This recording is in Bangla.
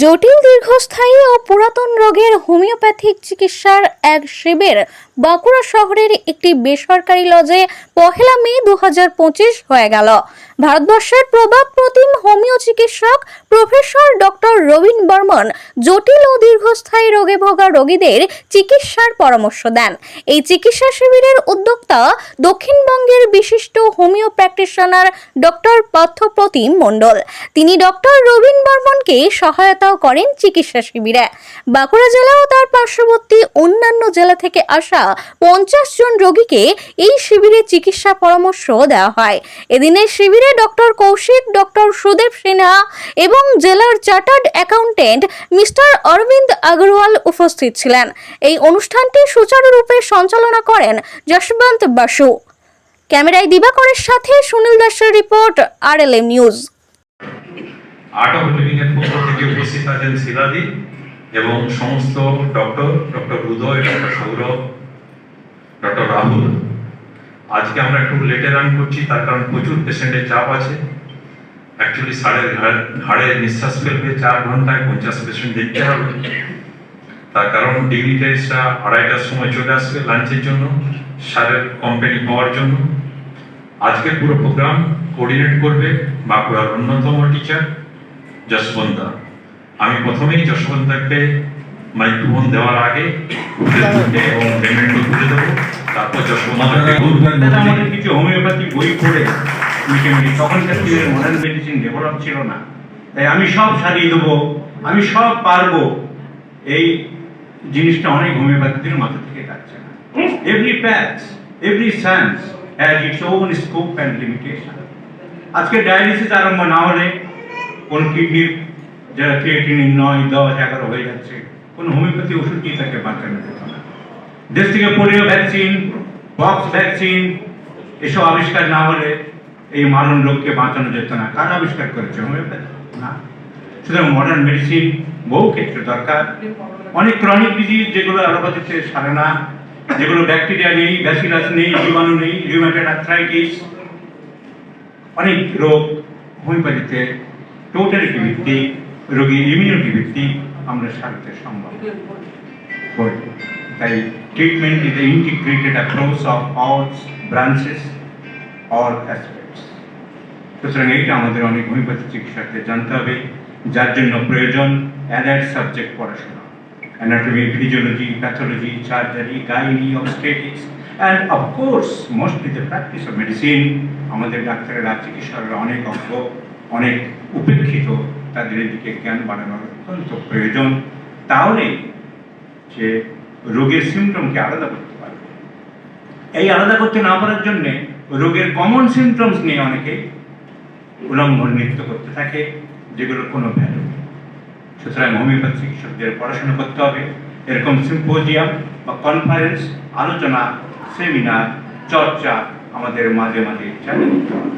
জটিল দীর্ঘস্থায়ী ও পুরাতন রোগের হোমিওপ্যাথিক চিকিৎসার এক শিবির বাঁকুড়া শহরের একটি বেসরকারি লজে 1 মে 2025 হয়ে গেল। ভারতবর্ষের প্রবাদ প্রতিম হোমিও চিকিৎসক প্রফেসর ডক্টর রবীন বর্মন জটিল ও দীর্ঘস্থায়ী রোগে ভোগা রোগীদের চিকিৎসার পরামর্শ দেন। এই চিকিৎসা শিবিরের উদ্যোক্তা দক্ষিণবঙ্গের বিশিষ্ট হোমিও প্র্যাকটিশনার ডক্টর পার্থপ্রতিম মণ্ডল। তিনি ডক্টর রবীন বর্মনকে সহায়তাও করেন চিকিৎসা শিবিরে। বাঁকুড়া জেলা ও তার পার্শ্ববর্তী অন্যান্য জেলা থেকে আসা 50 জন রোগীকে এই শিবিরে চিকিৎসা পরামর্শ দেওয়া হয়। এদিনের শিবিরে ডক্টর কৌশিক, ডক্টর সুদেব সিনহা এবং জেলার chartered accountant mister Arabinda Agarwal উপস্থিত ছিলেন। এই অনুষ্ঠানটি সুচারুরূপে সঞ্চালনা করেন যশবন্ত বসু। ক্যামেরায় দিবাকরের সাথে সুনীল দাসের report, RLM news. Art of living এর পক্ষ থেকে উপস্থিত আছেন শিলাদি এবং সমস্ত ডক্টর উদয়, ডক্টর সৌরভ, ডক্টর রাহুল। আজকে আমরা একটু লেটে রান করছি, তার কারণ প্রচুর পেশেন্টের চাপ আছে। অ্যাকচুয়ালি ঘাড়ে নিঃশ্বাস ফেলবে 4 ঘন্টায় 50 পেশেন্ট দেখতে হবে। তার কারণ ডিগনিটারিজরা 2:30টার সময় চলে আসবে লাঞ্চের জন্য, স্যারের কোম্পানি পাওয়ার জন্য। আজকে পুরো প্রোগ্রাম কোঅর্ডিনেট করবে বাঁকুড়ার অন্যতম টিচার যশবন্তদা। আমি প্রথমেই যশবন্তদাকে মাইক্রোফোন দেওয়ার আগে এবং পেমেন্টও তুলে দেবো, তারপর যশবন্তদাকে আমাদের কিছু হোমিওপ্যাথি বই পড়ে তখনকার দিনের মডার্ন মেডিসিন ডেভেলপ ছিল না, তাই আমি সব সারিয়ে দেবো, আমি সব পারবো, এই জিনিসটা অনেক হোমিওপ্যাথিদের মাথা থেকে কাটছে না। Every path, every science has its own scope and limitation. আজকে ডায়ালিসিস আরম্ভ না হলে কোন কিডনির যারা ক্রিয়েটিনিন 9, 10, 11 হয়ে যাচ্ছে, কোন হোমিওপ্যাথি ওষুধ কি তাকে বাঁচানো যেত না। দেশ থেকে পোলিও ভ্যাকসিন, পক্স ভ্যাকসিন এসব আবিষ্কার না হলে এই মারণ রোগকে বাঁচানো যেত না। কার আবিষ্কার করেছে? হোমিওপ্যাথি না। সুতরাং মডার্ন মেডিসিন বহু ক্ষেত্রে দরকার। অনেক ক্রনিক ডিজিজ যেগুলো অ্যালোপ্যাথিতে সারে না, যেগুলো ব্যাকটেরিয়া নেই, ব্যাসিলাস নেই, জীবাণু নেই, রিউমেটয়েড আর্থ্রাইটিস, অনেক রোগ হোমিওপ্যাথিতে টোটালিটি ভিত্তিক, রোগীর ইমিউনিটি ভিত্তিক আমরা সারতে সম্ভব। তাই treatment is the integrated approach of all branches, all aspects. সুতরাং এইটা আমাদের অনেক হোমিওপ্যাথি চিকিৎসকদের জানতে হবে, যার জন্য প্রয়োজন অ্যালাইড সাবজেক্ট পড়াশোনা, anatomy, physiology, pathology, surgery, gynae, obstetrics and of course mostly the practice of medicine. আমাদের ডাক্তারেরা, চিকিৎসকরা অনেক অজ্ঞ, অনেক উপেক্ষিত, তাদের দিকে জ্ঞান বাড়ানোর অত্যন্ত প্রয়োজন। তাহলে যে রোগের সিমটমকে আলাদা করতে পারবে। এই আলাদা করতে না পারার জন্যে রোগের কমন সিমটমস নিয়ে অনেকে উলঙ্ঘন নৃত্য করতে থাকে, যেগুলোর কোনো ভ্যালু নেই। সুতরাং হোমিওপ্যাথি চিকিৎসকদের পড়াশোনা করতে হবে। এরকম সিম্পোজিয়াম বা কনফারেন্স, আলোচনা, সেমিনার, চর্চা আমাদের মাঝে মাঝে চালিয়ে দিতে হবে।